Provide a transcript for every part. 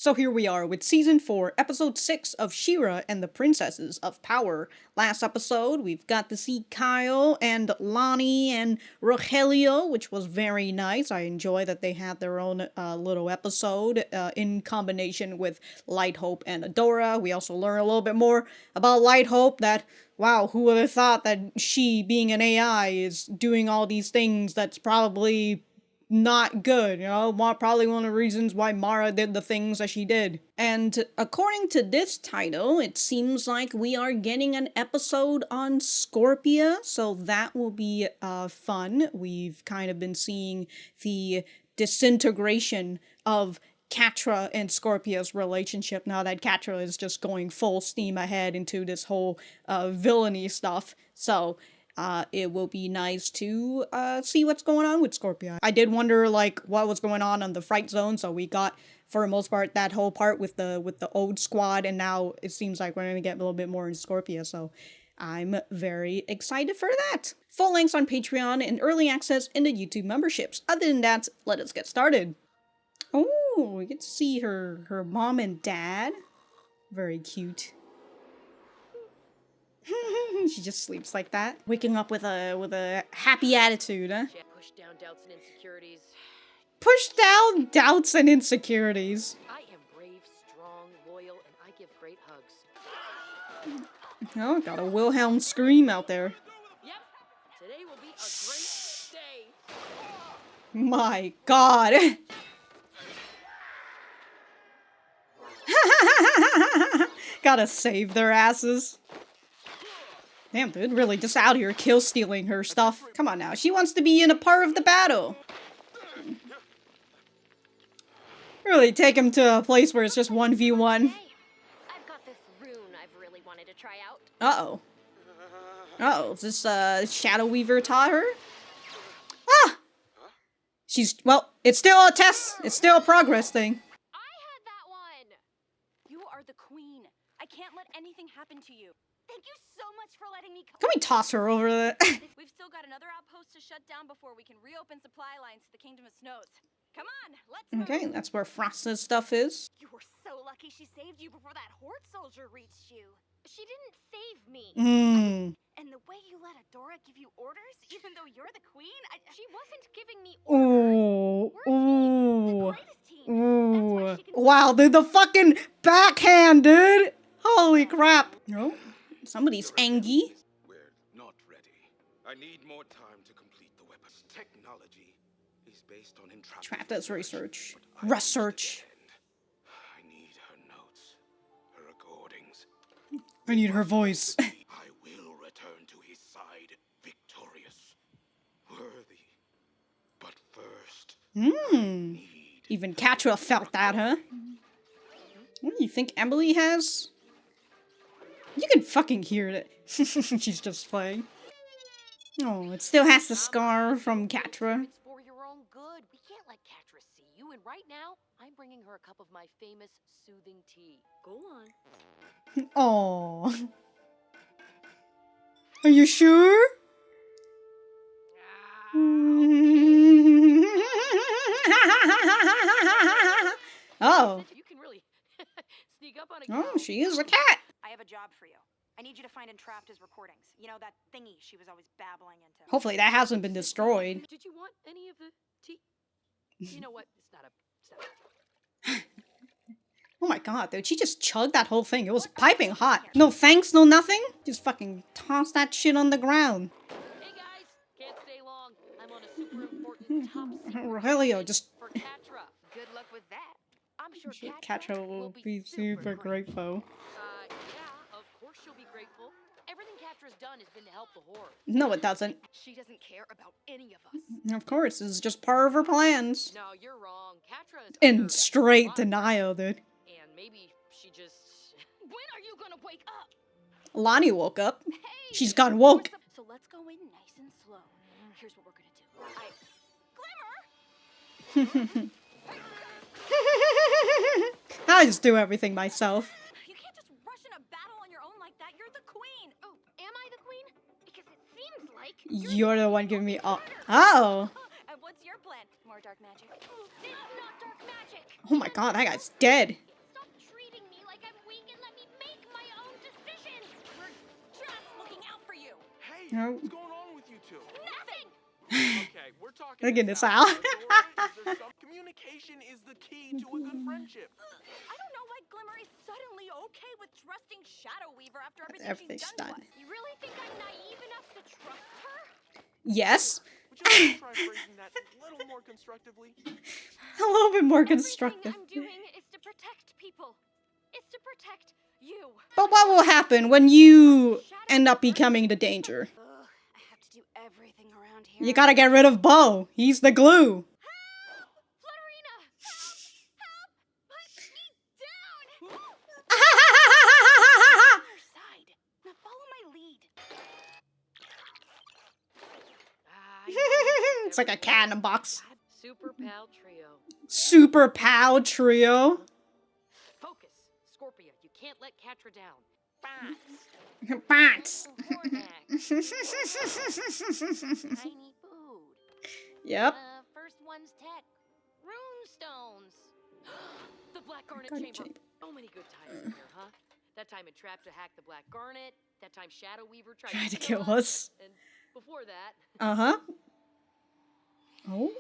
So here we are with Season 4, Episode 6 of She-Ra and the Princesses of Power. Last episode, we've got to see Kyle and Lonnie and Rogelio, which was very nice. I enjoy that they had their own little episode in combination with Light Hope and Adora. We also learn a little bit more about Light Hope, that, wow, who would have thought that she, being an AI, is doing all these things that's probably not good, you know, probably one of the reasons why Mara did the things that she did. And according to this title, it seems like we are getting an episode on Scorpia, so that will be fun. We've kind of been seeing the disintegration of Catra and Scorpia's relationship now that Catra is just going full steam ahead into this whole villainy stuff. So it will be nice to see what's going on with Scorpia. I did wonder, like, what was going on the Fright Zone, so we got, for the most part, that whole part with the old squad, and now it seems like we're gonna get a little bit more in Scorpia, so I'm very excited for that. Full links on Patreon and early access in the YouTube memberships. Other than that, let us get started. Oh, we get to see her mom and dad. Very cute. She just sleeps like that, waking up with a happy attitude, huh? Push down doubts and insecurities. Push down doubts and insecurities. I am brave, strong, loyal, and I give great hugs. Oh, got a Wilhelm scream out there. Yep, today will be a great day. My God. Gotta save their asses. Damn, dude, really just out here kill-stealing her stuff. Come on now, she wants to be in a part of the battle. Really take him to a place where it's just 1v1. Hey, I've got this rune I've really wanted to try out. Uh-oh. Uh-oh, is this, Shadow Weaver taught her? Ah! She's, well, it's still a test. It's still a progress thing. I had that one! You are the queen. I can't let anything happen to you. Thank you so much for letting me come. Can we toss her over the... We've still got another outpost to shut down before we can reopen supply lines to the Kingdom of Snows. Come on, let's move. Okay, that's where Frost's stuff is. You were so lucky she saved you before that horde soldier reached you. She didn't save me. And the way you let Adora give you orders, even though you're the queen, she wasn't giving me orders. Ooh. We're the greatest team. That's why she can... Wow, dude, the fucking backhand, dude! Holy crap. No? Somebody's angry. We're not ready. I need more time to complete the weapons. Technology is based on Entrapta's research. I need her notes, her recordings. I need her voice. I will return to his side victorious, worthy. But first, Even Catra felt that, huh? What do you think Emily has? You can fucking hear it. She's just playing. Oh, it still has the scar from Catra. It's for your own good. We can't let Catra see you, and right now, I'm bringing her a cup of my famous soothing tea. Go on. Oh. Are you sure? Oh. You can really sneak up on a Oh, girl. she is a cat. I have a job for you. I need you to find Entrapta's recordings. You know, that thingy she was always babbling into. Hopefully that hasn't been destroyed. Did you want any of the tea? You know what? It's not a... Oh my God, dude, she just chugged that whole thing. It was piping hot. No thanks, no nothing. Just fucking toss that shit on the ground. Hey guys, can't stay long. I'm on a super important top secret Rogelio, just... for Catra. Good luck with that. I'm sure Catra will be super grateful. Yeah, of course she'll be grateful. Everything Catra's done has been to help the Horde. No, it doesn't. She doesn't care about any of us. Of course, this is just part of her plans. No, you're wrong. Catra is In under straight a lot of denial, dude. pressure, and maybe she just... When are you gonna wake up? Lonnie woke up. Hey, She's gone woke. So let's go in nice and slow. Here's what we're gonna do. Glimmer! I just do everything myself. You can't just rush in a battle on your own like that. You're the queen. Oh, am I the queen? Because it seems like You're the one giving me all. Oh. And what's your plan? More dark magic? It's not dark magic. Oh my God, that guy's dead. No. What's going on with you two? Nothing! Okay, we're talking Look at this this out. out. Adora, is there some communication is the key to a good friendship. I don't know why Glimmer is suddenly okay with trusting Shadow Weaver after everything Everything's she's done to done. us. You really think I'm naive enough to trust her? Yes. Would you like to try phrasing that a little more constructively? A little bit more Everything constructive. I'm doing is to protect people. It's to protect you. But what will happen when you end up becoming the danger? Ugh, I have to do everything around here. You gotta get rid of Bo. He's the glue. Flutterina! Help! Put me down! Your side. Now follow my lead. It's like a cat in a box. Super Pal Trio. Super Pow Trio. Focus, Scorpia. You can't let Catra down. Bounce. Box. Tiny food. Yep. First one's tech. Rune stones. The Black Garnet Garnet chamber. chamber. So many good times in there, huh? That time Entrapta hacked the Black Garnet. That time Shadow Weaver tried to kill us. And before that, Uh-huh. Oh.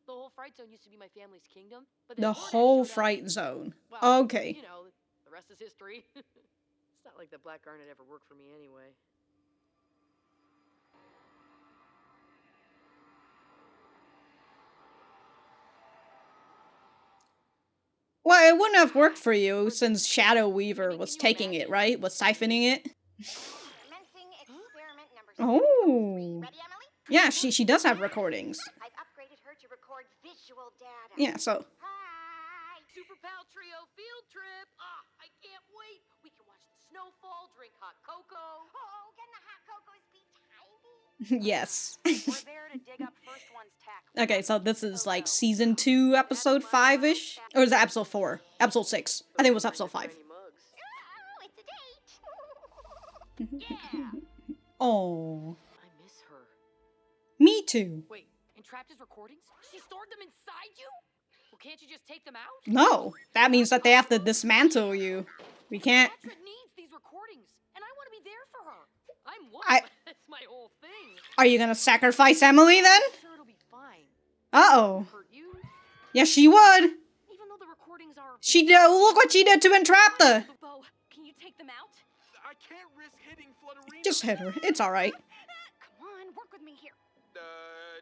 the whole Fright Zone used to be my family's kingdom. But then The Hordak whole showed up Fright and- Zone. Well, Okay. you know, the rest is history. It's not like the Black Garnet ever worked for me anyway. Well, it wouldn't have worked for you since Shadow Weaver was taking it, right? Was siphoning it. Commencing experiment number 6. Oh. Ready, Emily? Yeah, she does have recordings. I've upgraded her to record visual data. Yeah, so Hi! Super Pal Trio field trip! Ah, I can't wait! We can watch the snowfall, drink hot cocoa. Oh, can the hot cocos be tiny? yes. We're there to dig up first one's tech. Okay, so this is like season 2, episode 5-ish? Or is that episode 4? Episode 6. I think it was episode 5. Tiny mugs. Oh, it's a date! Yeah! Oh. I miss her. Me too. Wait, Entrapta's recordings? She stored them inside you? Well, can't you just take them out? No. That means that they have to dismantle you. We can't. Catra needs these recordings, and I want to be there for her. I'm one. That's my whole thing. Are you gonna sacrifice Emily then? I'm sure it'll be fine. Uh-oh. Hurt you? Yes, she would. Even though the recordings are. She did. Look what she did to Entrapta. Bo, can you take them out? I can't risk hitting Flutterina. Just hit her. It's alright. Come on, work with me here.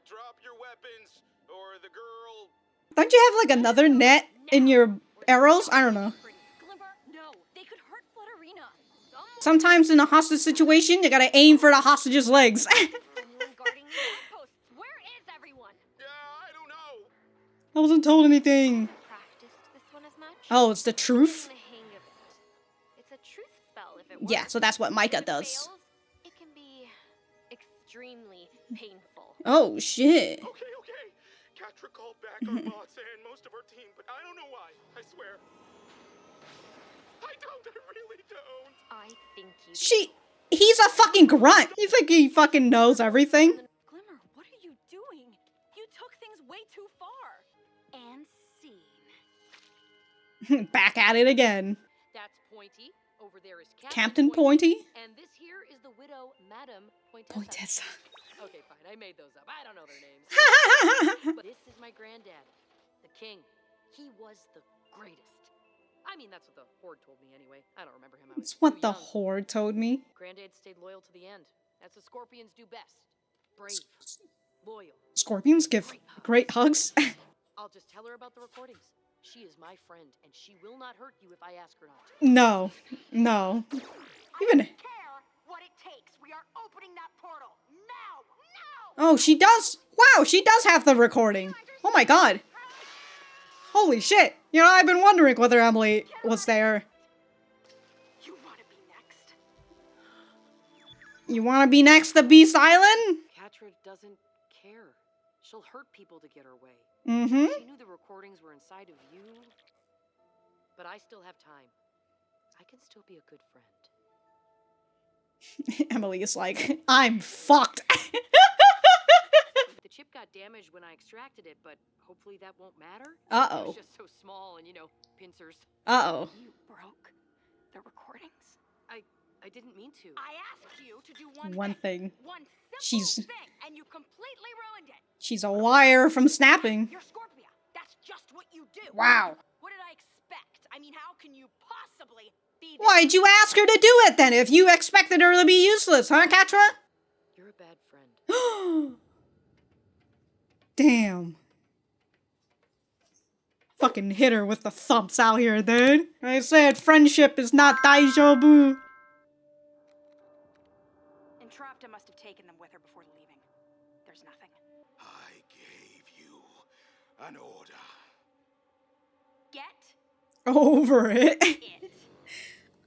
Drop your weapons, or the girl. Don't you have like another net in your arrows? I don't know. Glimmer, no, they could hurt Flutterina. Sometimes in a hostage situation, you gotta aim for the hostage's legs. Someone guarding the outposts. Where is everyone? I don't know. I wasn't told anything. Practiced this one as much? Oh, it's the truth? Getting the hang of it. It's a truth spell if it works. Yeah, so that's what Micah If it does. fails, it can be extremely painful. Oh, shit. Okay. Catra called back our boss and most of our team, but I don't know why. I swear. I really don't. I think you He's a fucking grunt. You think he fucking knows everything? Glimmer, what are you doing? You took things way too far. And scene. Back at it again. That's Pointy. Over there is Captain Pointy? And this here is the widow, Madame Pointessa. Pointessa. Okay, fine. I made those up. I don't know their names. But this is my granddad, the king. He was the greatest. I mean, that's what the Horde told me anyway. I don't remember him. I was That's what too the young. Horde told me. Granddad stayed loyal to the end. That's what Scorpions do best. Brave, loyal. Scorpions give great hugs. I'll just tell her about the recordings. She is my friend, and she will not hurt you if I ask her not to. No. No. Even. Care what it takes. We are opening that portal now. Oh, she does. Wow, she does have the recording. Oh my god. Holy shit. You know, I've been wondering whether Emily was there. You want to be next? You want to be next to Beast Island? Catra doesn't care. She'll hurt people to get her way. Mm-hmm. She knew the recordings were inside of you, but I still have time. I can still be a good friend. Emily is like, I'm fucked. The chip got damaged when I extracted it, but hopefully that won't matter. It Uh-oh. was just so small and, pincers. Uh-oh. You broke the recordings? I I didn't mean to. I asked you to do One thing. One simple She's- thing, and you completely ruined it. She's a liar from snapping. You're Scorpia. That's just what you do. Wow. What did I expect? I mean, how can you possibly be this- Why'd you ask her to do it then if you expected her to be useless, huh, Catra? You're a bad friend. Damn. Fucking hit her with the thumps out here, dude. I said friendship is not daijoubu. Entrapta must have taken them with her before leaving. There's nothing. I gave you an order. Get Over it. it.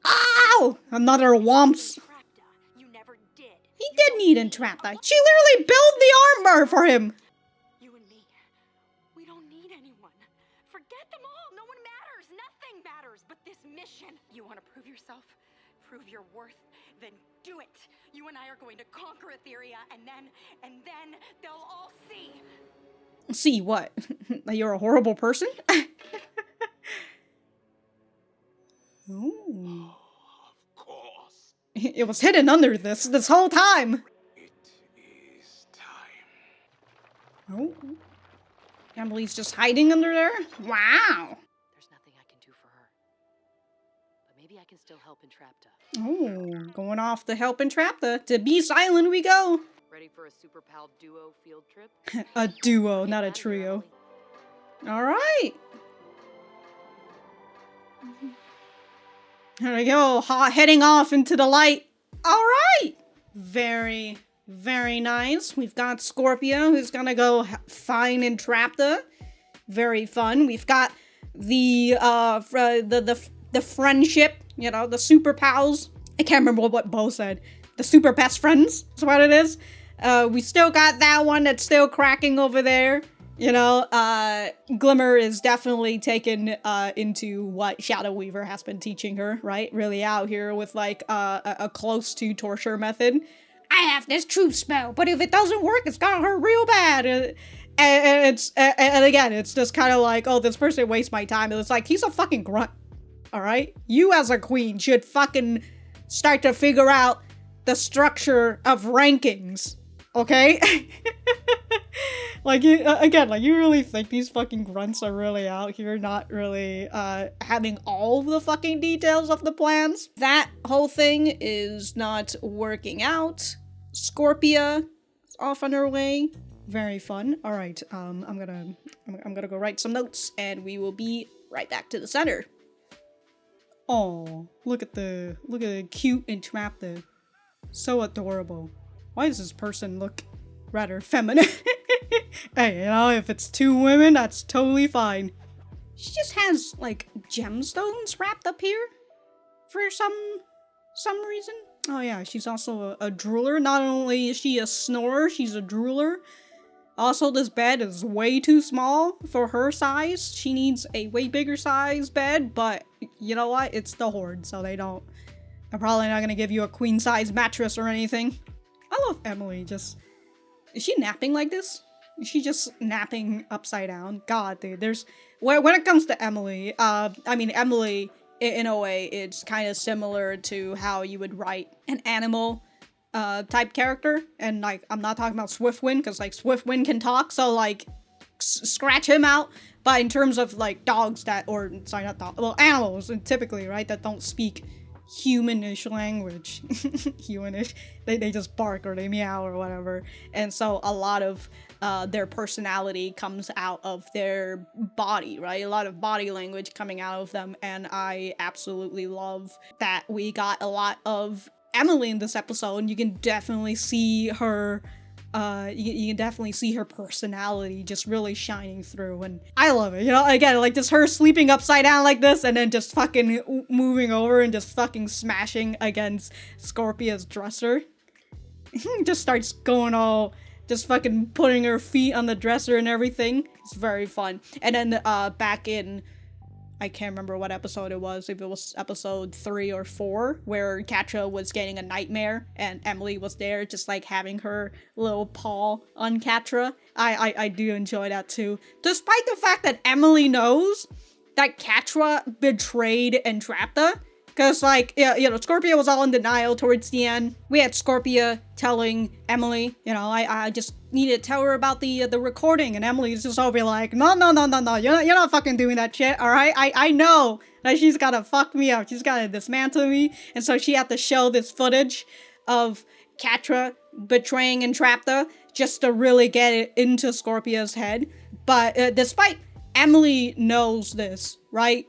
Ow! Another womps. Entrapta, you never did. He did need Entrapta. She literally built the armor for him. You and me. We don't need anyone. Forget them all. No one matters. Nothing matters but this mission. You want to prove yourself? Prove your worth? Then do it. You and I are going to conquer Etheria, and then they'll all see. See what? That you're a horrible person? Ooh. Of course. It was hidden under this whole time. It is time. Oh. Emily's just hiding under there? Wow. There's nothing I can do for her. But maybe I can still help Entrapta. Oh, going off to help Entrapta. To be silent we go. Ready for a super pal duo field trip? A duo, not a Get outta here, trio. Emily. Alright. There we go. Heading off into the light. Alright. Very, very nice. We've got Scorpia, who's gonna go find Entrapta. Very fun. We've got the friendship, you know, the super pals. I can't remember what Bo said. The super best friends is what it is. We still got that one that's still cracking over there. You know, Glimmer is definitely taken into what Shadow Weaver has been teaching her, right? Really out here with like a close to torture method. I have this truth spell, but if it doesn't work, it's gonna hurt real bad. And again, it's just kind of like, oh, this person wastes my time. And it's like, he's a fucking grunt, all right? You as a queen should fucking start to figure out the structure of rankings, okay? Like, again, like, you really think these fucking grunts are really out here not really having all the fucking details of the plans? That whole thing is not working out. Scorpia is off on her way. Very fun. All right, I'm gonna go write some notes, and we will be right back to the center. Oh, look at the cute Entrapta. So adorable. Why does this person look rather feminine? Hey, you know, if it's two women, that's totally fine. She just has, like, gemstones wrapped up here for some reason. Oh yeah, she's also a drooler. Not only is she a snorer, she's a drooler. Also, this bed is way too small for her size. She needs a way bigger size bed, but you know what? It's the Horde, so they're probably not gonna give you a queen size mattress or anything. I love Emily. Is she napping like this? Is she just napping upside down? God, dude, when it comes to Emily, I mean, Emily, in a way, it's kind of similar to how you would write an animal type character. And, like, I'm not talking about Swiftwind, because, like, Swiftwind can talk, so, like, scratch him out. But in terms of, like, dogs sorry, not dogs, well, animals, typically, right, that don't speak humanish language, humanish, they just bark or they meow or whatever. And so a lot of their personality comes out of their body, right? A lot of body language coming out of them, and I absolutely love that we got a lot of Emily in this episode. You can definitely see her you can definitely see her personality just really shining through, and I love it. You know, again, like, just her sleeping upside down like this and then just fucking moving over and just fucking smashing against Scorpia's dresser. Just starts going all, just fucking putting her feet on the dresser and everything. It's very fun. And then back in, I can't remember what episode it was, if it was episode 3 or 4, where Catra was getting a nightmare and Emily was there just like having her little paw on Catra. I do enjoy that too. Despite the fact that Emily knows that Catra betrayed Entrapta, Because, like, yeah, Scorpia was all in denial towards the end. We had Scorpia telling Emily, I just need to tell her about the recording, and Emily's just over like, no, you're not fucking doing that shit, alright? I know that she's gotta fuck me up, she's gotta dismantle me, and so she had to show this footage of Catra betraying Entrapta just to really get it into Scorpia's head. But despite Emily knows this, right?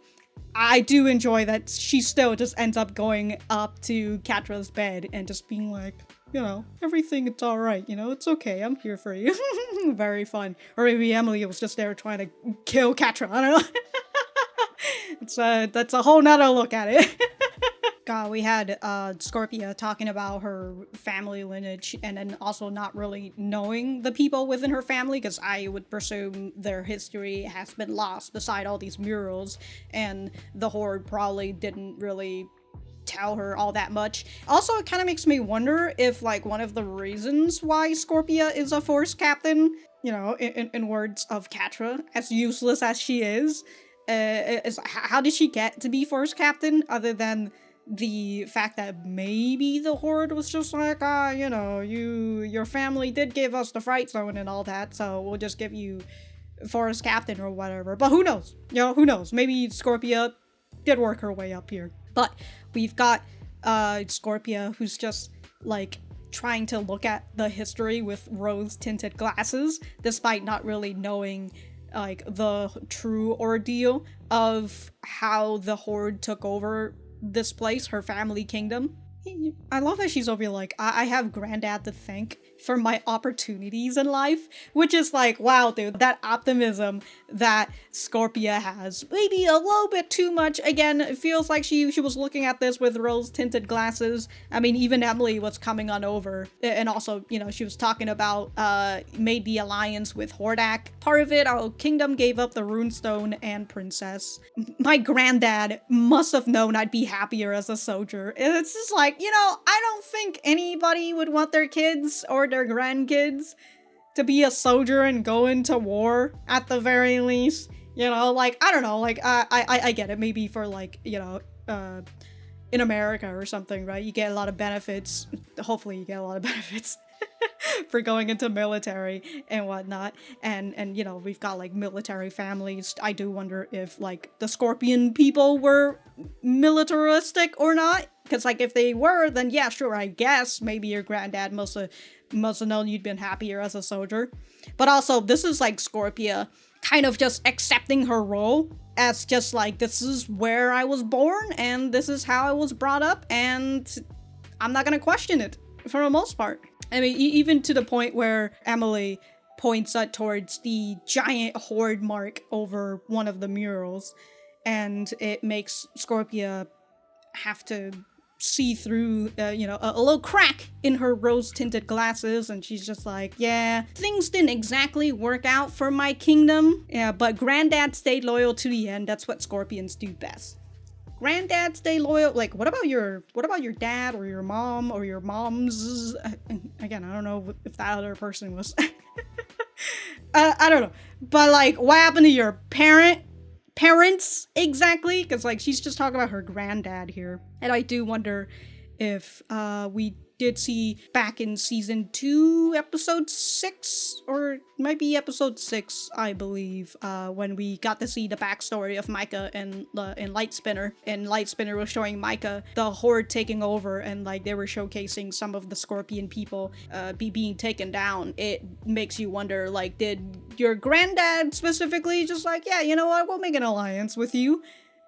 I do enjoy that she still just ends up going up to Catra's bed and just being like, everything, it's alright, it's okay, I'm here for you. Very fun. Or maybe Emily was just there trying to kill Catra, I don't know. That's a whole nother look at it. God, we had Scorpia talking about her family lineage and then also not really knowing the people within her family, because I would presume their history has been lost beside all these murals, and the Horde probably didn't really tell her all that much. Also, it kind of makes me wonder if, like, one of the reasons why Scorpia is a Force Captain, in words of Catra, as useless as she is how did she get to be Force Captain, other than the fact that maybe the Horde was just like, your family did give us the Fright Zone and all that, so we'll just give you Forest Captain or whatever. But who knows? Who knows? Maybe Scorpia did work her way up here. But we've got Scorpia, who's just, like, trying to look at the history with rose-tinted glasses, despite not really knowing, like, the true ordeal of how the Horde took over this place, her family kingdom. I love that she's over here like, I have Granddad to thank for my opportunities in life, which is like, wow, dude, that optimism that Scorpia has. Maybe a little bit too much. Again, it feels like she was looking at this with rose-tinted glasses. I mean, even Emily was coming on over, and also, she was talking about, made the alliance with Hordak. Part of it, our kingdom gave up the runestone and princess. My granddad must have known I'd be happier as a soldier. And it's just like, I don't think anybody would want their kids or their grandkids to be a soldier and go into war at the very least. Like, I don't know, like, I get it. Maybe for, like, in America or something, right? You get a lot of benefits. Hopefully you get a lot of benefits for going into military and whatnot. And we've got, like, military families. I do wonder if, like, the Scorpion people were militaristic or not. Because, like, if they were, then yeah, sure, I guess maybe your granddad must have known you'd been happier as a soldier. But also, this is, like, Scorpia kind of just accepting her role as just, like, this is where I was born, and this is how I was brought up, and I'm not gonna question it, for the most part. I mean, even to the point where Emily points towards the giant Horde mark over one of the murals, and it makes Scorpia have to see through, a little crack in her rose-tinted glasses, and she's just like, yeah, things didn't exactly work out for my kingdom, yeah, but Granddad stayed loyal to the end. That's what Scorpions do best. Granddad stay loyal. Like, what about your dad or your mom or your mom's? Again, I don't know if that other person was. I don't know, but, like, what happened to your parents exactly? Because, like, she's just talking about her granddad here, and I do wonder if we did see back in season 2, episode 6, or it might be episode 6, I believe, when we got to see the backstory of Micah and Lightspinner, and Lightspinner was showing Micah the Horde taking over, and, like, they were showcasing some of the Scorpion people being taken down. It makes you wonder, like, did your granddad specifically just like, yeah, you know what, we'll make an alliance with you?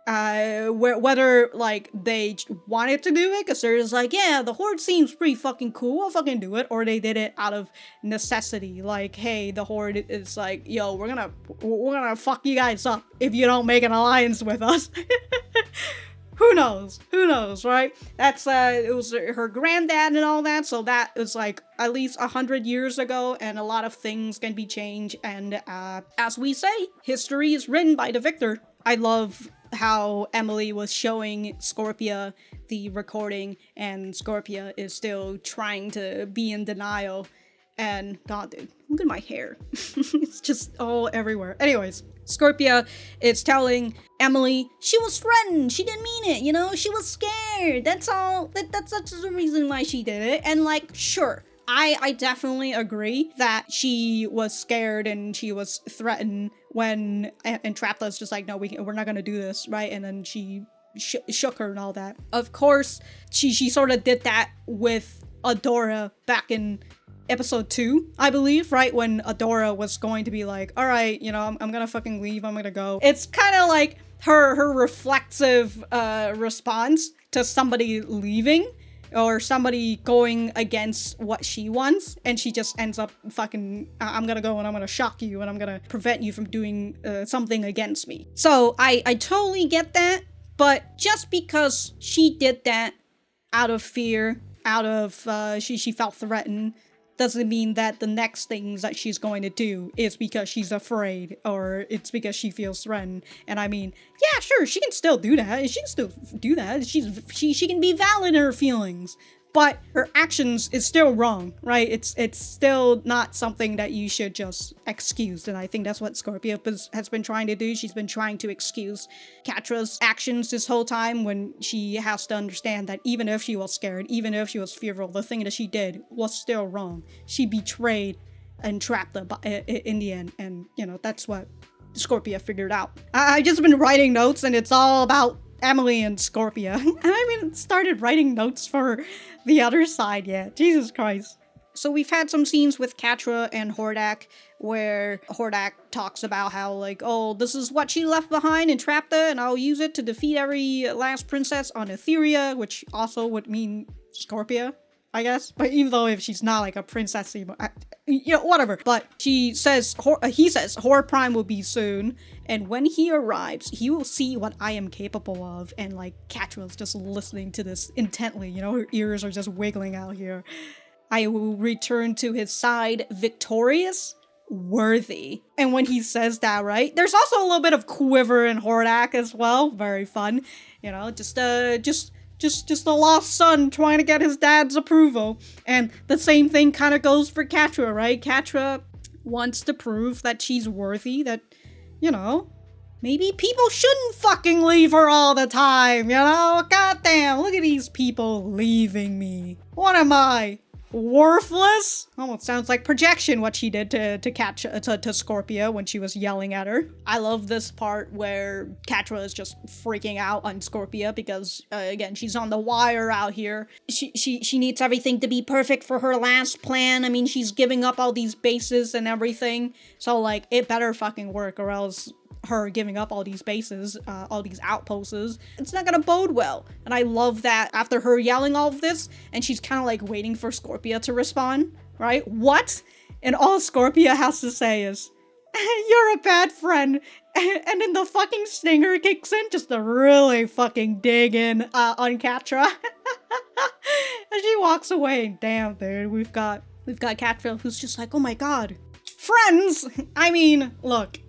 Whether, like, they wanted to do it because they're just like, yeah, the Horde seems pretty fucking cool, I'll fucking do it, or they did it out of necessity, like, hey, the Horde is like, yo, we're gonna fuck you guys up if you don't make an alliance with us. Who knows, right? That's, it was her granddad and all that, so that was, like, at least 100 years ago, and a lot of things can be changed, and, as we say, history is written by the victor. I love how Emily was showing Scorpia the recording, and Scorpia is still trying to be in denial, And God, dude, look at my hair. It's just all everywhere. Anyways, Scorpia is telling Emily she was threatened. She didn't mean it, you know? She was scared. That's all. That's the reason why she did it. And like, sure, I definitely agree that she was scared and she was threatened when Entrapta's just like, no, we're not gonna do this, right? And then she shook her and all that. Of course, she sort of did that with Adora back in episode 2, I believe, right? When Adora was going to be like, all right, you know, I'm gonna fucking leave, I'm gonna go. It's kind of like her reflexive response to somebody leaving or somebody going against what she wants, and she just ends up fucking, I'm gonna go and I'm gonna shock you and I'm gonna prevent you from doing something against me. So I totally get that, but just because she did that out of fear, out of she felt threatened, doesn't mean that the next things that she's going to do is because she's afraid or it's because she feels threatened. And I mean, yeah, sure, she can still do that. She can still do that. She can be valid in her feelings, but her actions is still wrong, right? It's still not something that you should just excuse. And I think that's what Scorpia has been trying to do. She's been trying to excuse Catra's actions this whole time, when she has to understand that even if she was scared, even if she was fearful, the thing that she did was still wrong. She betrayed Entrapta in the end, and you know, that's what Scorpia figured out. I've just been writing notes and it's all about Emily and Scorpia. I haven't even started writing notes for the other side yet. Jesus Christ. So we've had some scenes with Catra and Hordak where Hordak talks about how, like, oh, this is what she left behind in Entrapta and I'll use it to defeat every last princess on Etheria, which also would mean Scorpia, I guess. But even though if she's not like a princess, you know, whatever. But he says Hor Prime will be soon, and when he arrives, he will see what I am capable of. And like, Catra's just listening to this intently, you know, her ears are just wiggling out here. I will return to his side victorious, worthy. And when he says that, right, there's also a little bit of quiver in Hordak as well. Very fun, you know, just a lost son trying to get his dad's approval. And the same thing kind of goes for Catra, right? Catra wants to prove that she's worthy, that, you know, maybe people shouldn't fucking leave her all the time, you know? Goddamn, look at these people leaving me. What am I? Worthless? Oh, it sounds like projection what she did to Scorpia when she was yelling at her. I love this part where Catra is just freaking out on Scorpia because again, she's on the wire out here. She needs everything to be perfect for her last plan. I mean, she's giving up all these bases and everything, so like, it better fucking work, or else her giving up all these bases, all these outposts, it's not gonna bode well. And I love that after her yelling all of this, and she's kind of like waiting for Scorpia to respond, right? What? And all Scorpia has to say is, you're a bad friend. And then the fucking stinger kicks in, just to really fucking dig in on Catra. And she walks away. Damn, dude, we've got Catra who's just like, oh my god, friends! I mean, look,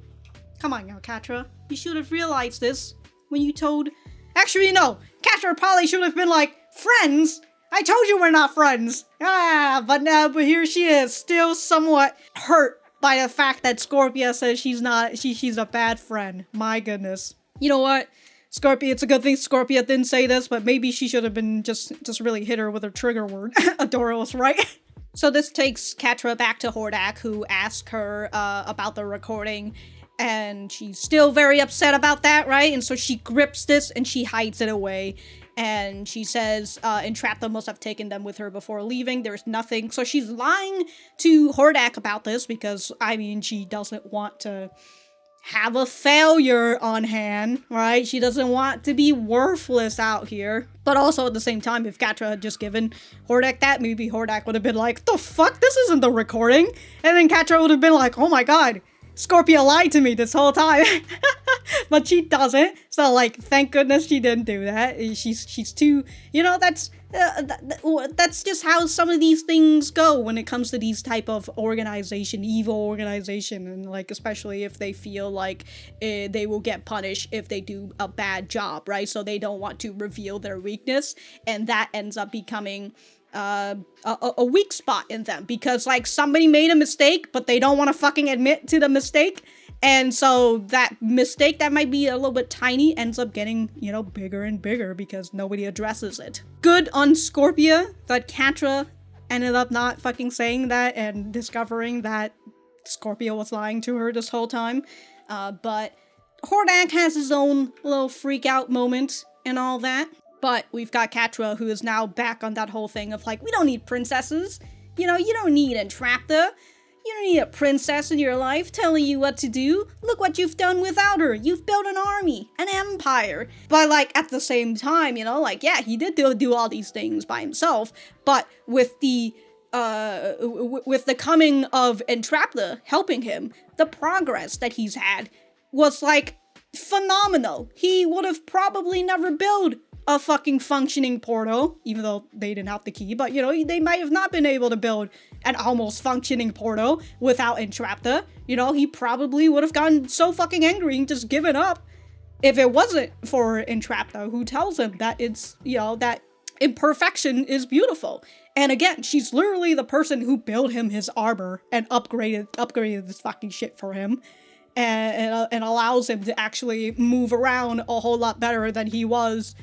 come on now, Catra. You should have realized this when you told... Actually, no. Catra probably should have been like, friends? I told you we're not friends. But here she is, still somewhat hurt by the fact that Scorpia says she's a bad friend. My goodness. You know what? Scorpia, it's a good thing Scorpia didn't say this, but maybe she should have been just really hit her with her trigger word. Adora was right. So this takes Catra back to Hordak, who asks her about the recording. And she's still very upset about that, right? And so she grips this and she hides it away. And she says Entrapta must have taken them with her before leaving. There's nothing. So she's lying to Hordak about this because, I mean, she doesn't want to have a failure on hand, right? She doesn't want to be worthless out here. But also at the same time, if Catra had just given Hordak that, maybe Hordak would have been like, the fuck? This isn't the recording. And then Catra would have been like, oh my god, Scorpia lied to me this whole time. But she doesn't. So like, thank goodness she didn't do that. She's too, you know, that's just how some of these things go when it comes to these type of organization, evil organization, and like, especially if they feel like they will get punished if they do a bad job, right? So they don't want to reveal their weakness, and that ends up becoming a weak spot in them, because like somebody made a mistake, but they don't want to fucking admit to the mistake. And so that mistake that might be a little bit tiny ends up getting, you know, bigger and bigger because nobody addresses it. Good on Scorpia that Catra ended up not fucking saying that and discovering that Scorpia was lying to her this whole time. But Hordak has his own little freak out moment and all that. But we've got Catra, who is now back on that whole thing of like, we don't need princesses. You know, you don't need Entrapta. You don't need a princess in your life telling you what to do. Look what you've done without her. You've built an army, an empire. But like at the same time, you know, like yeah, he did do all these things by himself. But with the coming of Entrapta helping him, the progress that he's had was like phenomenal. He would have probably never built a fucking functioning portal, even though they didn't have the key, but you know, they might have not been able to build an almost functioning portal without Entrapta. You know, he probably would have gotten so fucking angry and just given up if it wasn't for Entrapta, who tells him that it's, you know, that imperfection is beautiful. And again, she's literally the person who built him his armor and upgraded this fucking shit for him. And allows him to actually move around a whole lot better than he was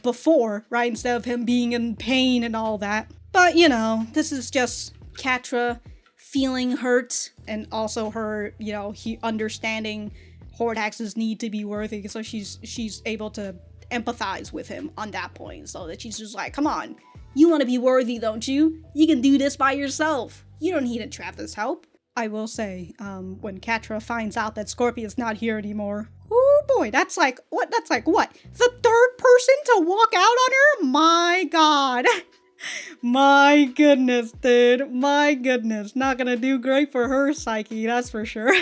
before, right? Instead of him being in pain and all that. But, you know, this is just Catra feeling hurt and also her, you know, understanding Hordak's need to be worthy. So she's able to empathize with him on that point. So that she's just like, come on, you want to be worthy, don't you? You can do this by yourself. You don't need Entrapta's help. I will say, when Catra finds out that Scorpia's not here anymore, oh boy, that's like what? The third person to walk out on her? My god. My goodness, dude. My goodness. Not gonna do great for her psyche, that's for sure.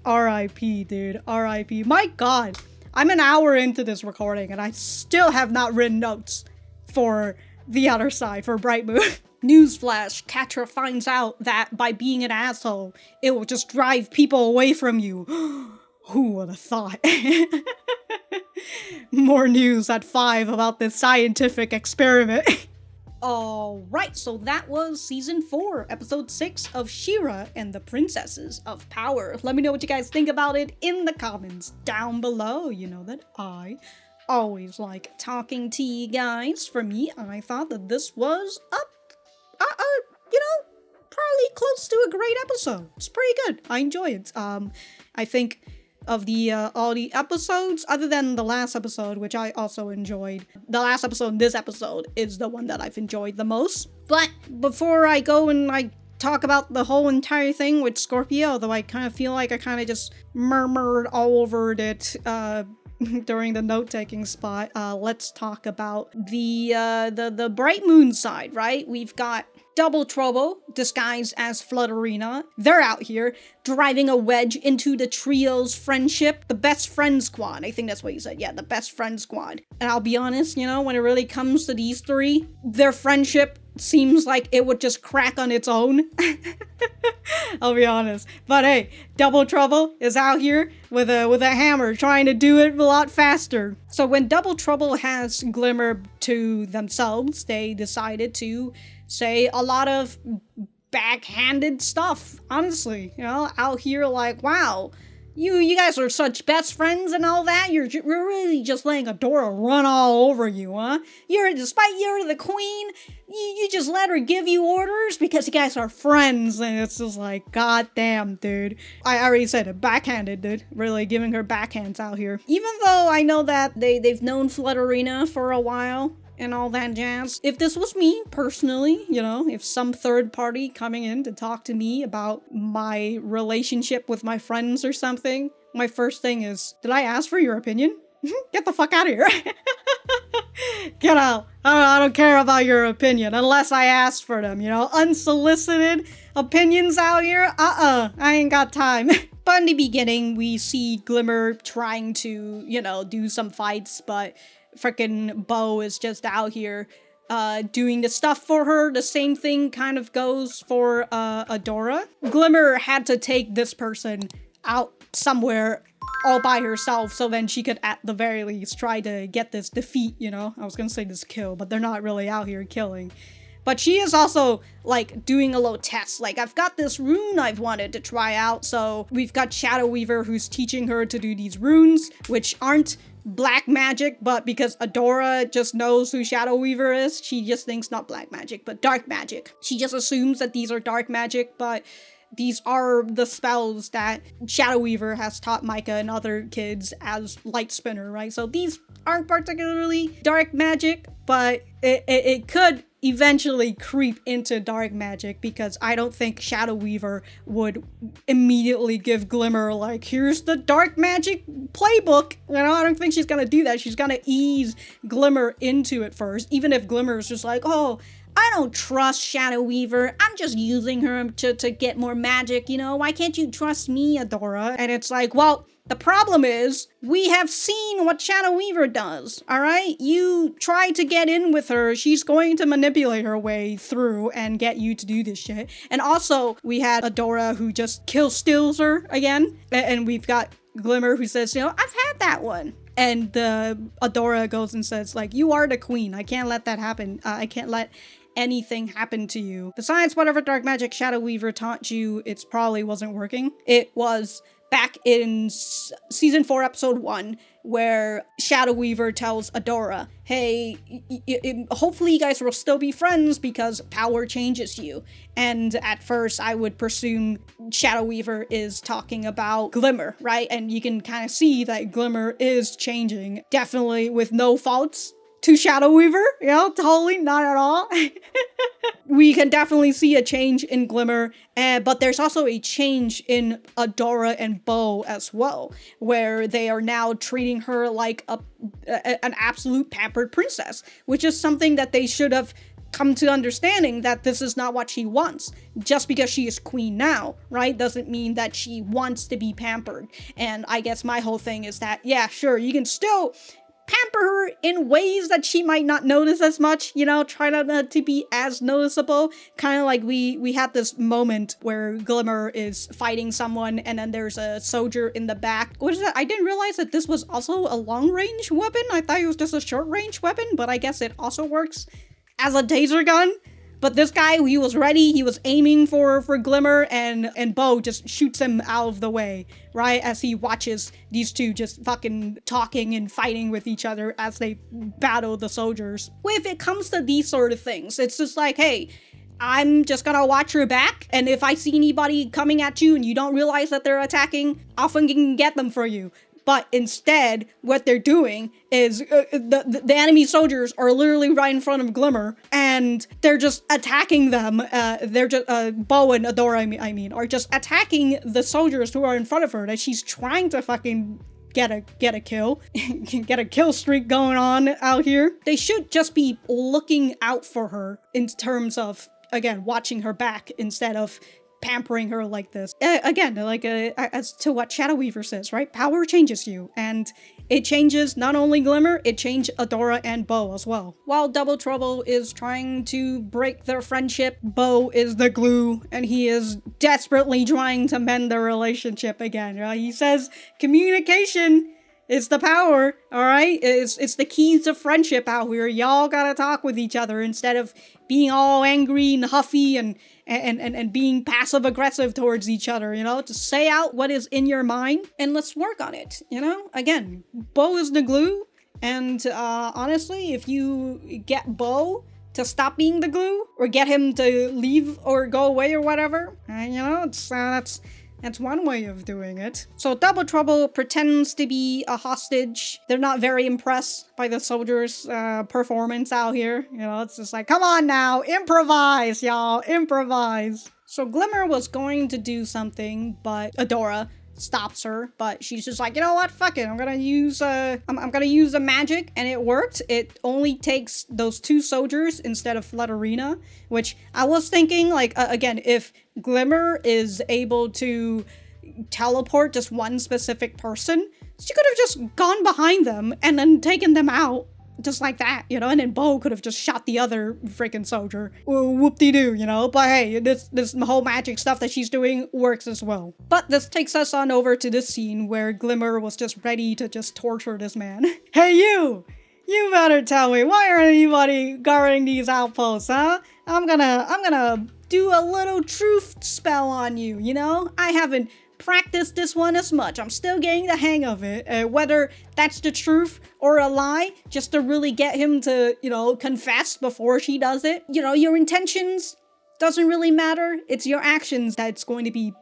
R.I.P., dude. R.I.P. My god. I'm an hour into this recording and I still have not written notes for the other side, for Bright Moon. Newsflash, Catra finds out that by being an asshole, it will just drive people away from you. Who would have thought? More news at 5 about this scientific experiment. Alright, so that was Season 4, Episode 6 of She-Ra and the Princesses of Power. Let me know what you guys think about it in the comments down below. You know that I always like talking to you guys. For me, I thought that this was you know, probably close to a great episode. It's pretty good. I enjoy it. I think of the all the episodes, other than the last episode, which I also enjoyed, the last episode and this episode is the one that I've enjoyed the most. But before I go and like talk about the whole entire thing with Scorpia, although I kind of feel like I kind of just murmured all over it during the note-taking spot, let's talk about the Bright Moon side, right? We've got Double Trouble, disguised as Flutterina. They're out here driving a wedge into the trio's friendship. The best friend squad. I think that's what you said. Yeah, the best friend squad. And I'll be honest, you know, when it really comes to these three, their friendship seems like it would just crack on its own. I'll be honest. But hey, Double Trouble is out here with a hammer trying to do it a lot faster. So when Double Trouble has Glimmer to themselves, they decided to say a lot of backhanded stuff, honestly. You know, out here like, wow, you guys are such best friends and all that. You're really just letting Adora run all over you, huh? Despite you're the queen, you just let her give you orders because you guys are friends. And it's just like, god damn, dude. I already said it, backhanded, dude. Really giving her backhands out here. Even though I know that they've known Flutterina for a while and all that jazz. If this was me, personally, you know, if some third party coming in to talk to me about my relationship with my friends or something, my first thing is, did I ask for your opinion? Get the fuck out of here. Get out. I don't care about your opinion unless I ask for them, you know? Unsolicited opinions out here? I ain't got time. But in the beginning, we see Glimmer trying to, you know, do some fights, but frickin' Bo is just out here doing the stuff for her. The same thing kind of goes for Adora. Glimmer had to take this person out somewhere all by herself, so then she could at the very least try to get this defeat, you know? I was gonna say this kill, but they're not really out here killing. But she is also, like, doing a little test. Like, I've got this rune I've wanted to try out, so we've got Shadow Weaver who's teaching her to do these runes, which aren't black magic, but because Adora just knows who Shadow Weaver is, she just thinks not black magic, but dark magic. She just assumes that these are dark magic, but these are the spells that Shadow Weaver has taught Micah and other kids as Light Spinner, right? So these aren't particularly dark magic, but it could eventually creep into dark magic, because I don't think Shadow Weaver would immediately give Glimmer, like, here's the dark magic playbook. You know, I don't think she's gonna do that. She's gonna ease Glimmer into it first, even if Glimmer is just like, oh, I don't trust Shadow Weaver. I'm just using her to get more magic, you know? Why can't you trust me, Adora? And it's like, well, the problem is, we have seen what Shadow Weaver does, alright? You try to get in with her, she's going to manipulate her way through and get you to do this shit. And also, we had Adora who just steals her again. And we've got Glimmer who says, you know, I've had that one. And Adora goes and says, like, you are the queen. I can't let that happen. I can't let anything happen to you. Besides whatever dark magic Shadow Weaver taught you, it probably wasn't working. It was back in season 4, episode 1, where Shadow Weaver tells Adora, hey, hopefully you guys will still be friends because power changes you. And at first I would presume Shadow Weaver is talking about Glimmer, right? And you can kind of see that Glimmer is changing, definitely with no faults to Shadow Weaver, you know, totally not at all. We can definitely see a change in Glimmer, but there's also a change in Adora and Bo as well, where they are now treating her like an absolute pampered princess, which is something that they should have come to understanding, that this is not what she wants. Just because she is queen now, right, doesn't mean that she wants to be pampered. And I guess my whole thing is that, yeah, sure, you can still pamper her in ways that she might not notice as much, you know, try not to be as noticeable. Kind of like we had this moment where Glimmer is fighting someone and then there's a soldier in the back. What is that? I didn't realize that this was also a long-range weapon. I thought it was just a short-range weapon, but I guess it also works as a taser gun. But this guy, he was ready, he was aiming for Glimmer, and Bo just shoots him out of the way, right? As he watches these two just fucking talking and fighting with each other as they battle the soldiers. If it comes to these sort of things, it's just like, hey, I'm just gonna watch your back, and if I see anybody coming at you and you don't realize that they're attacking, I'll fucking get them for you. But instead, what they're doing is the enemy soldiers are literally right in front of Glimmer, and they're just attacking them. They're just Bo and Adora, I mean, are just attacking the soldiers who are in front of her. That she's trying to fucking get a kill, get a kill streak going on out here. They should just be looking out for her in terms of, again, watching her back instead of pampering her like this. Again, like as to what Shadow Weaver says, right? Power changes you, and it changes not only Glimmer, it changed Adora and Bo as well. While Double Trouble is trying to break their friendship, Bo is the glue, and he is desperately trying to mend their relationship again, right? He says, communication is the power, alright? It's the keys to friendship out here. Y'all gotta talk with each other instead of being all angry and huffy and being passive-aggressive towards each other, you know? Just say out what is in your mind, and let's work on it, you know? Again, Bo is the glue, and honestly, if you get Bo to stop being the glue, or get him to leave or go away or whatever, you know, that's one way of doing it. So Double Trouble pretends to be a hostage. They're not very impressed by the soldiers' performance out here. You know, it's just like, come on now, improvise, y'all, improvise. So Glimmer was going to do something, but Adora stops her, but she's just like, you know what, fuck it, I'm gonna use a magic, and it worked. It only takes those two soldiers instead of Flutterina, which I was thinking, like, again, if Glimmer is able to teleport just one specific person, she could have just gone behind them and then taken them out just like that, you know, and then Bo could have just shot the other freaking soldier. Whoop-de-doo, you know, but hey, this whole magic stuff that she's doing works as well. But this takes us on over to this scene where Glimmer was just ready to just torture this man. Hey you! You better tell me, why aren't anybody guarding these outposts, huh? I'm gonna do a little truth spell on you, you know? I haven't practiced this one as much. I'm still getting the hang of it. Whether that's the truth or a lie, just to really get him to, you know, confess before she does it. You know, your intentions doesn't really matter. It's your actions that's going to be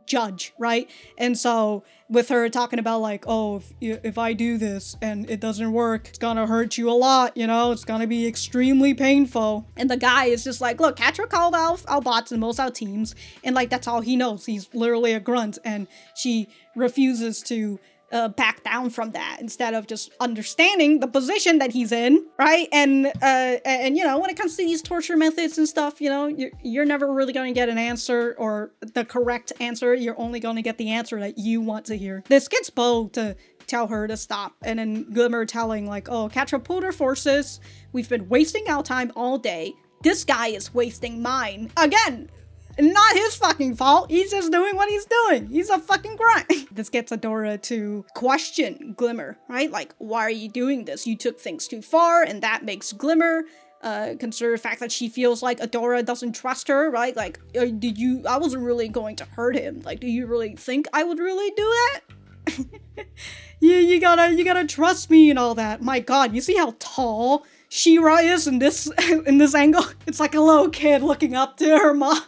judge, right? And so with her talking about like, oh, if I do this and it doesn't work, it's gonna hurt you a lot, you know, it's gonna be extremely painful. And the guy is just like, look, Catra called out our bots and most our teams, and like that's all he knows. He's literally a grunt, and she refuses to back down from that instead of just understanding the position that he's in, right? And you know, when it comes to these torture methods and stuff, you know, you're never really going to get an answer or the correct answer. You're only going to get the answer that you want to hear. This gets Bo to tell her to stop, and then Glimmer telling like, oh, Catra pulled her forces. We've been wasting our time all day. This guy is wasting mine. Again, not his fucking fault. He's just doing what he's doing. He's a fucking grunt. This gets Adora to question Glimmer, right? Like, why are you doing this? You took things too far, and that makes Glimmer consider the fact that she feels like Adora doesn't trust her, right? Like, I wasn't really going to hurt him. Like, do you really think I would really do that? you gotta trust me and all that. My god, you see how tall She-Ra is in this angle? It's like a little kid looking up to her mom.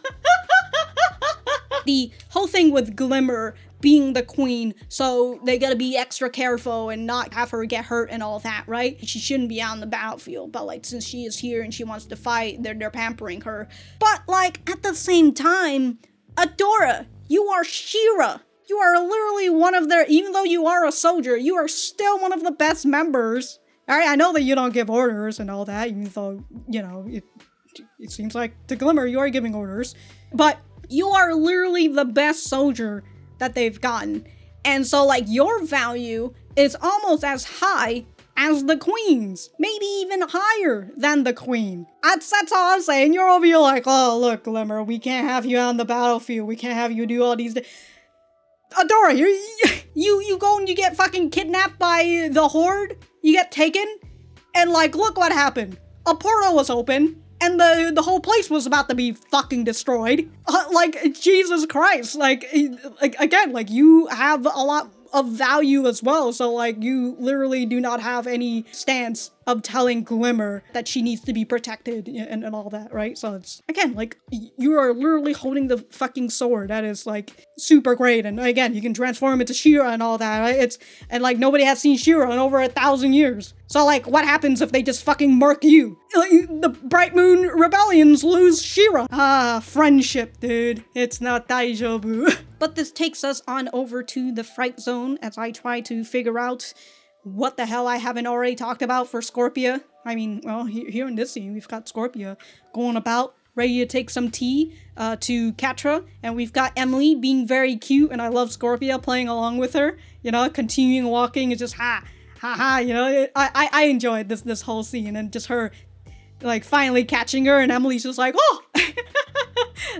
The whole thing with Glimmer being the queen, so they gotta be extra careful and not have her get hurt and all that, right? She shouldn't be out on the battlefield, but like, since she is here and she wants to fight, they're pampering her. But like, at the same time, Adora, you are She-Ra. You are literally one of their, even though you are a soldier, you are still one of the best members. Alright, I know that you don't give orders and all that, even though, you know, it seems like to Glimmer you are giving orders. But you are literally the best soldier that they've gotten. And so, like, your value is almost as high as the queen's. Maybe even higher than the queen. That's all I'm saying. You're over here like, oh, look, Glimmer, we can't have you on the battlefield. We can't have you do all these... Adora, you go and you get fucking kidnapped by the Horde? You get taken? And like, look what happened. A portal was open, and the whole place was about to be fucking destroyed. Like, Jesus Christ. Like, again, like, you have a lot of value as well, so like, you literally do not have any stance of telling Glimmer that she needs to be protected and all that, right? So it's, again, like, you are literally holding the fucking sword. That is, like, super great. And again, you can transform into She-Ra and all that, right? And like, nobody has seen She-Ra in over 1,000 years. So like, what happens if they just fucking murk you? Like, the Bright Moon Rebellions lose She-Ra. Ah, friendship, dude. It's not Daijobu. But this takes us on over to the Fright Zone as I try to figure out what the hell I haven't already talked about for Scorpia. I mean, well, here in this scene, we've got Scorpia going about, ready to take some tea to Catra, and we've got Emily being very cute, and I love Scorpia playing along with her, you know, continuing walking, and just ha, you know, I enjoyed this whole scene, and just her, like, finally catching her, and Emily's just like, oh!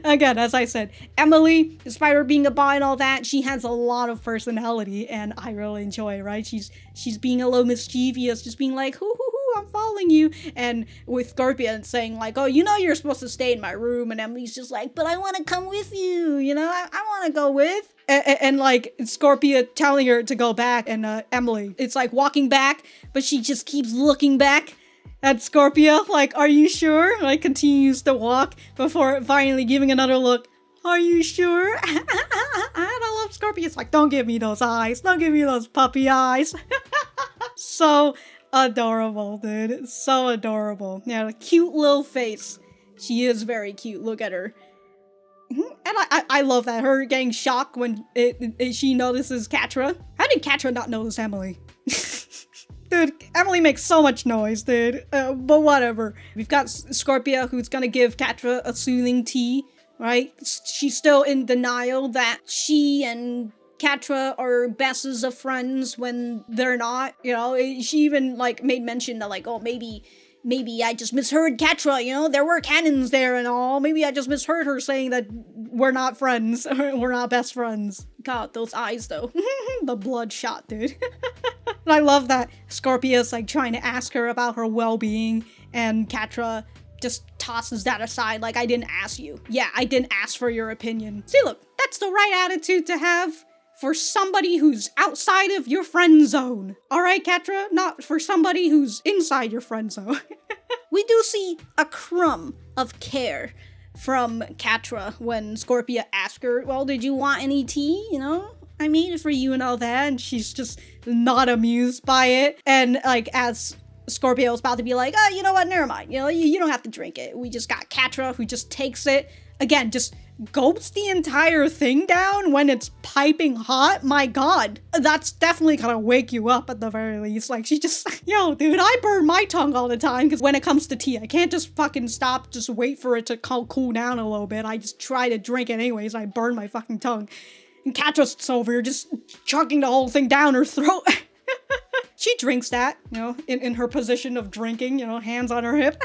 Again, as I said, Emily, despite her being a bot and all that, she has a lot of personality, and I really enjoy it, right? She's being a little mischievous, just being like, hoo, I'm following you. And with Scorpia saying like, oh, you know you're supposed to stay in my room, and Emily's just like, but I want to come with you, you know? I want to go with. And like, Scorpia telling her to go back, and Emily, it's like walking back, but she just keeps looking back at Scorpia, like, are you sure? Like, continues to walk before finally giving another look. Are you sure? And I love Scorpia. It's like, don't give me those eyes. Don't give me those puppy eyes. So adorable, dude. So adorable. Yeah, a cute little face. She is very cute. Look at her. And I love that. Her getting shocked when she notices Catra. How did Catra not notice Emily? Dude, Emily makes so much noise, dude. But whatever. We've got Scorpia, who's gonna give Catra a soothing tea, right? She's still in denial that she and Catra are besties of friends when they're not, you know. She even, like, made mention that, like, oh, maybe I just misheard Catra, you know, there were cannons there and all. Maybe I just misheard her saying that we're not friends, we're not best friends. God, those eyes, though. The bloodshot, dude. And I love that Scorpia's, like, trying to ask her about her well-being, and Catra just tosses that aside, like, I didn't ask you. Yeah, I didn't ask for your opinion. See, look, that's the right attitude to have for somebody who's outside of your friend zone. Alright, Catra? Not for somebody who's inside your friend zone. We do see a crumb of care from Catra when Scorpia asks her, well, did you want any tea, you know? I made it for you and all that, and she's just not amused by it. And, like, as Scorpia was about to be like, oh, you know what, never mind. You know, you don't have to drink it. We just got Catra who just takes it. Again, just gulps the entire thing down when it's piping hot. My god, that's definitely gonna wake you up at the very least. Like, she just, yo, dude, I burn my tongue all the time because when it comes to tea, I can't just fucking stop, just wait for it to cool down a little bit. I just try to drink it anyways. I burn my fucking tongue. And Catra's over here just chugging the whole thing down her throat. She drinks that, you know, in her position of drinking, you know, hands on her hip.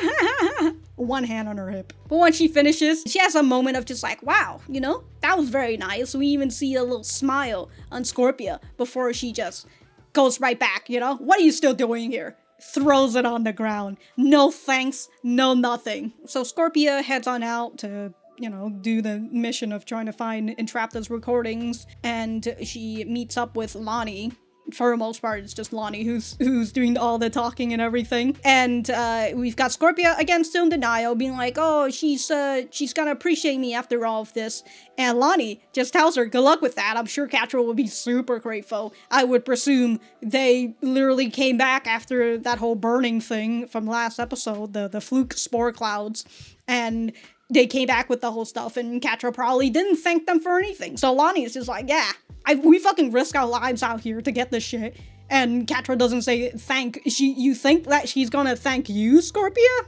One hand on her hip. But when she finishes, she has a moment of just like, wow, you know, that was very nice. We even see a little smile on Scorpia before she just goes right back, you know? What are you still doing here? Throws it on the ground. No thanks, no nothing. So Scorpia heads on out to, you know, do the mission of trying to find Entrapta's recordings, and she meets up with Lonnie. For the most part, it's just Lonnie who's doing all the talking and everything. And we've got Scorpia, again, still in denial, being like, oh, she's gonna appreciate me after all of this. And Lonnie just tells her, good luck with that. I'm sure Catra will be super grateful. I would presume they literally came back after that whole burning thing from last episode, the fluke spore clouds, and they came back with the whole stuff, and Catra probably didn't thank them for anything. So Lonnie is just like, yeah, we fucking risk our lives out here to get this shit. And Catra doesn't say thank. You think that she's gonna thank you, Scorpia?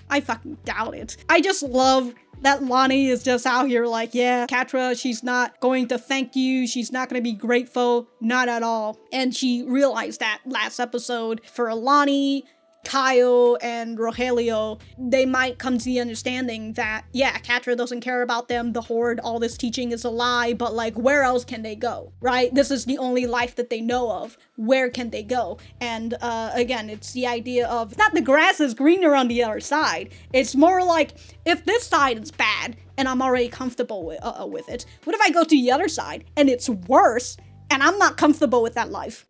I fucking doubt it. I just love that Lonnie is just out here like, yeah, Catra, she's not going to thank you. She's not going to be grateful. Not at all. And she realized that last episode. For Lonnie, Kyle, and Rogelio, they might come to the understanding that, yeah, Catra doesn't care about them, the Horde, all this teaching is a lie, but like, where else can they go, right? This is the only life that they know of. Where can they go? And again, it's the idea of, not the grass is greener on the other side. It's more like, if this side is bad, and I'm already comfortable with it, what if I go to the other side, and it's worse, and I'm not comfortable with that life?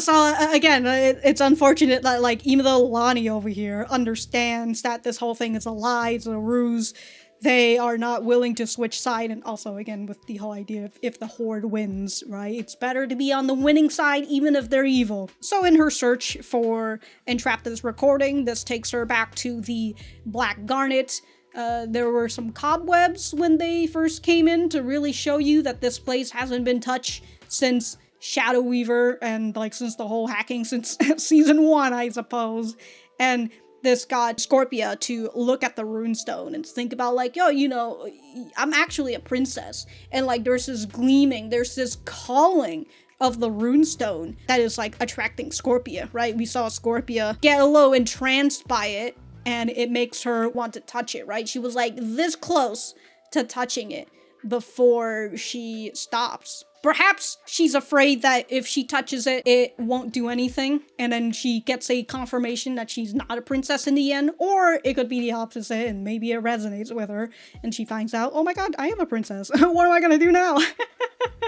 So again, it's unfortunate that, like, even though Lonnie over here understands that this whole thing is a lie, it's a ruse, they are not willing to switch side. And also, again, with the whole idea of if the Horde wins, right? It's better to be on the winning side, even if they're evil. So in her search for Entrapta's recording, this takes her back to the Black Garnet. There were some cobwebs when they first came in to really show you that this place hasn't been touched since Shadow Weaver, and like since the whole hacking since season 1, I suppose. And this got Scorpia to look at the runestone and think about like, yo, you know, I'm actually a princess. And like there's this gleaming, there's this calling of the runestone that is like attracting Scorpia, right? We saw Scorpia get a little entranced by it, and it makes her want to touch it, right? She was like this close to touching it before she stops. Perhaps she's afraid that if she touches it, it won't do anything, and then she gets a confirmation that she's not a princess in the end, or it could be the opposite, and maybe it resonates with her, and she finds out, oh my god, I am a princess. What am I gonna do now?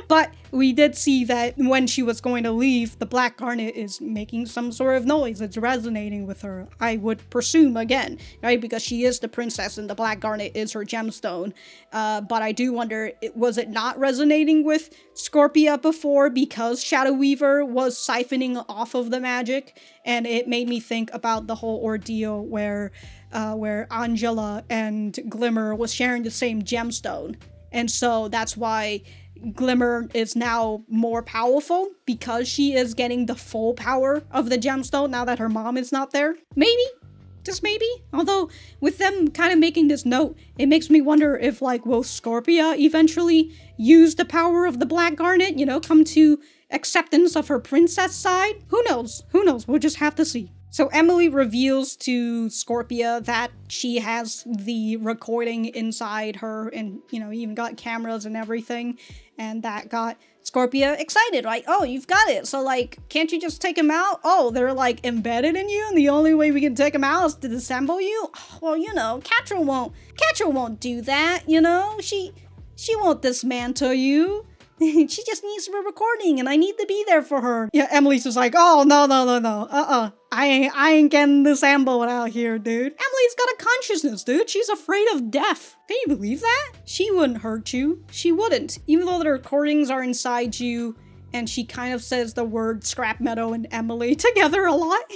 But we did see that when she was going to leave, the Black Garnet is making some sort of noise. It's resonating with her, I would presume, again, right? Because she is the princess and the Black Garnet is her gemstone. But I do wonder, was it not resonating with Scorpia before because Shadow Weaver was siphoning off of the magic? And it made me think about the whole ordeal where Angela and Glimmer was sharing the same gemstone. And so that's why Glimmer is now more powerful, because she is getting the full power of the gemstone now that her mom is not there. Maybe? Just maybe? Although, with them kind of making this note, it makes me wonder if, like, will Scorpia eventually use the power of the Black Garnet, you know, come to acceptance of her princess side? Who knows? Who knows? We'll just have to see. So Emily reveals to Scorpia that she has the recording inside her and, you know, even got cameras and everything. And that got Scorpia excited, right? Oh, you've got it. So, like, can't you just take them out? Oh, they're, like, embedded in you and the only way we can take them out is to disassemble you? Well, you know, Catra won't do that, you know? She won't dismantle you. She just needs the recording and I need to be there for her. Yeah, Emily's just like, oh, no. I ain't getting disassembled out here, dude. Emily's got a consciousness, dude. She's afraid of death. Can you believe that? She wouldn't hurt you. She wouldn't. Even though the recordings are inside you and she kind of says the word scrap metal and Emily together a lot.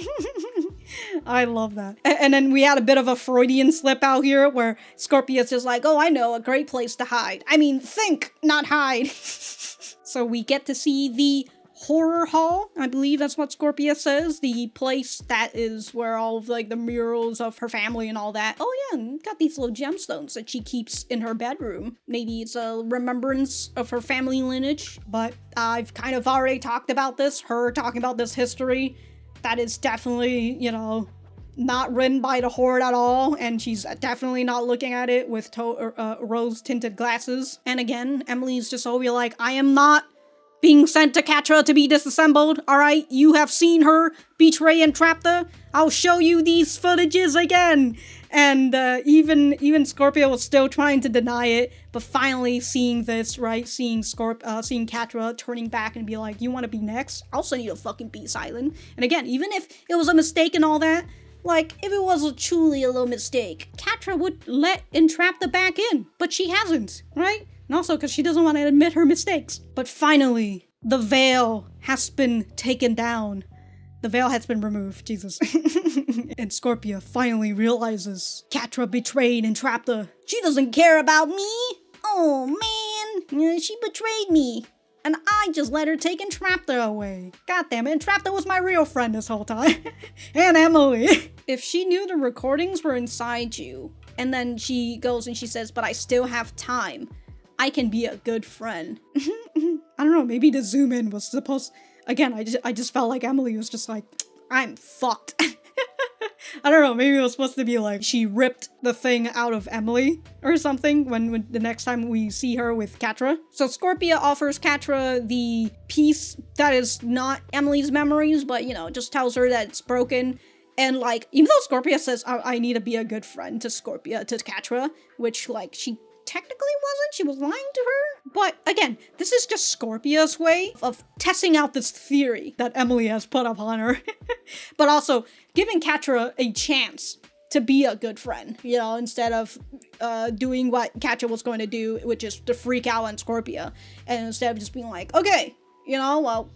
I love that. And then we had a bit of a Freudian slip out here where Scorpia's just like, oh, I know, a great place to hide. I mean, think, not hide. So we get to see the horror hall. I believe that's what Scorpia says. The place that is where all of, like, the murals of her family and all that. Oh yeah, and got these little gemstones that she keeps in her bedroom. Maybe it's a remembrance of her family lineage. But I've kind of already talked about this. Her talking about this history. That is definitely, you know, not written by the Horde at all, and she's definitely not looking at it with rose-tinted glasses. And again, Emily's just always like, I am not being sent to Catra to be disassembled, alright? You have seen her betray Entrapta. I'll show you these footages again. And even Scorpia was still trying to deny it, but finally seeing this, right? Seeing Catra turning back and be like, you want to be next? I'll send you to fucking Beast Island. And again, even if it was a mistake and all that, like, if it was truly a little mistake, Catra would let Entrapta back in, but she hasn't, right? And also because she doesn't want to admit her mistakes. But finally, the veil has been taken down. The veil has been removed, Jesus. And Scorpia finally realizes Catra betrayed Entrapta. She doesn't care about me. Oh man, she betrayed me. And I just let her take Entrapta away. God damn it, Entrapta was my real friend this whole time. And Emily. If she knew the recordings were inside you, and then she goes and she says, but I still have time, I can be a good friend. I don't know, maybe the zoom in was supposed... Again, I just felt like Emily was just like, I'm fucked. I don't know, maybe it was supposed to be like she ripped the thing out of Emily or something when the next time we see her with Catra. So Scorpia offers Catra the piece that is not Emily's memories, but, you know, just tells her that it's broken. And, like, even though Scorpia says, I need to be a good friend to Catra, which, like, she technically wasn't, she was lying to her. But again, this is just Scorpia's way of testing out this theory that Emily has put upon her. But also giving Catra a chance to be a good friend, you know, instead of doing what Catra was going to do, which is to freak out on Scorpia. And instead of just being like, okay, you know, well,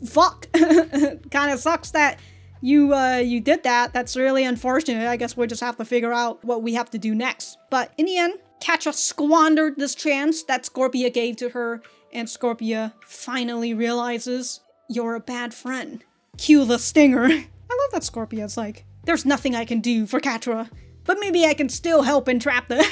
fuck. Kind of sucks that you did that. That's really unfortunate. I guess we'll just have to figure out what we have to do next. But in the end, Catra squandered this chance that Scorpia gave to her, and Scorpia finally realizes, you're a bad friend. Cue the stinger. I love that Scorpia's like, there's nothing I can do for Catra, but maybe I can still help Entrapta.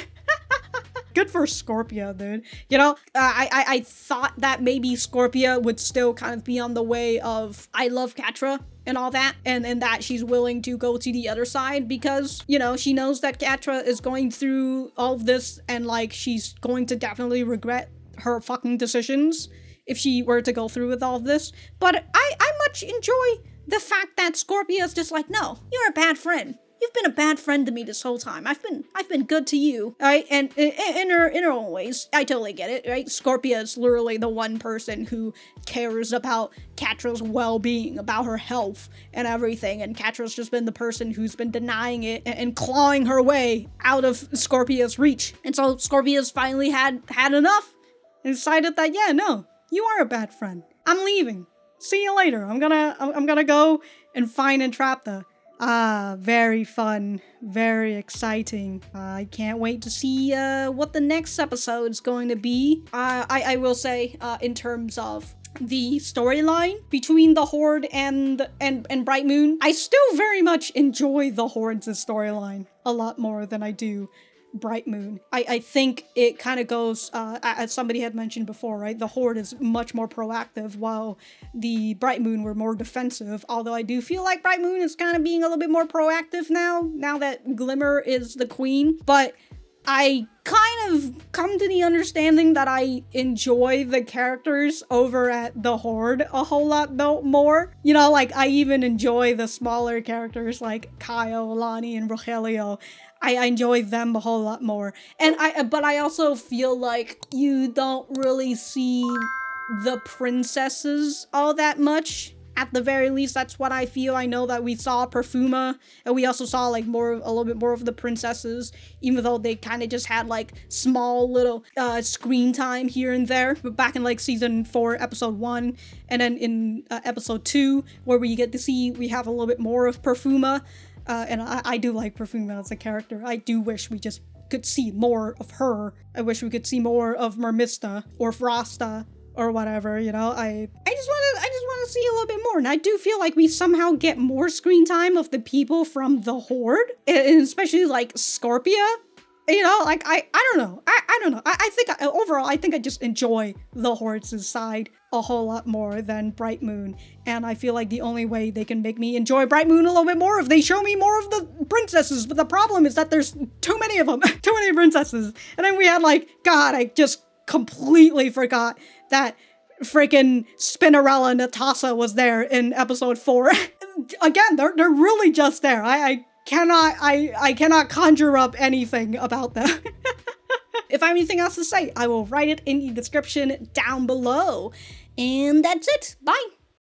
Good for Scorpia, dude. You know, I thought that maybe Scorpia would still kind of be on the way of, I love Catra and all that, and that she's willing to go to the other side because, you know, she knows that Catra is going through all of this and, like, she's going to definitely regret her fucking decisions if she were to go through with all of this. But I much enjoy the fact that Scorpia's just like, no, you're a bad friend. You've been a bad friend to me this whole time. I've been good to you, right? And in her own ways, I totally get it, right? Scorpia is literally the one person who cares about Catra's well-being, about her health and everything. And Catra's just been the person who's been denying it and clawing her way out of Scorpia's reach. And so Scorpia's finally had enough and decided that, yeah, no, you are a bad friend. I'm leaving. See you later. I'm gonna go and find Entrapta. Very fun, very exciting. I can't wait to see what the next episode's going to be. I will say, in terms of the storyline between the Horde and Bright Moon, I still very much enjoy the Horde's storyline a lot more than I do Bright Moon. I think it kind of goes, as somebody had mentioned before, right? The Horde is much more proactive while the Bright Moon were more defensive, although I do feel like Bright Moon is kind of being a little bit more proactive now that Glimmer is the queen. But I kind of come to the understanding that I enjoy the characters over at the Horde a whole lot more. You know, like, I even enjoy the smaller characters like Kyle, Lonnie, and Rogelio. I enjoy them a whole lot more. But I also feel like you don't really see the princesses all that much. At the very least, that's what I feel. I know that we saw Perfuma, and we also saw like a little bit more of the princesses, even though they kind of just had like small little screen time here and there. But back in like season 4, episode 1, and then in episode 2, where we get to see, we have a little bit more of Perfuma. And I do like Perfuma as a character. I do wish we just could see more of her. I wish we could see more of Mermista or Frosta or whatever, you know. I just want to see a little bit more. And I do feel like we somehow get more screen time of the people from the Horde, and especially like Scorpia. You know, like, I don't know. I don't know. I think overall, I think I just enjoy the Horde's side a whole lot more than Bright Moon. And I feel like the only way they can make me enjoy Bright Moon a little bit more if they show me more of the princesses. But the problem is that there's too many of them. Too many princesses. And then we had like, God, I just completely forgot that freaking Spinnerella Natasha was there in episode 4. Again, they're really just there. I cannot conjure up anything about them. If I have anything else to say, I will write it in the description down below. And that's it. Bye.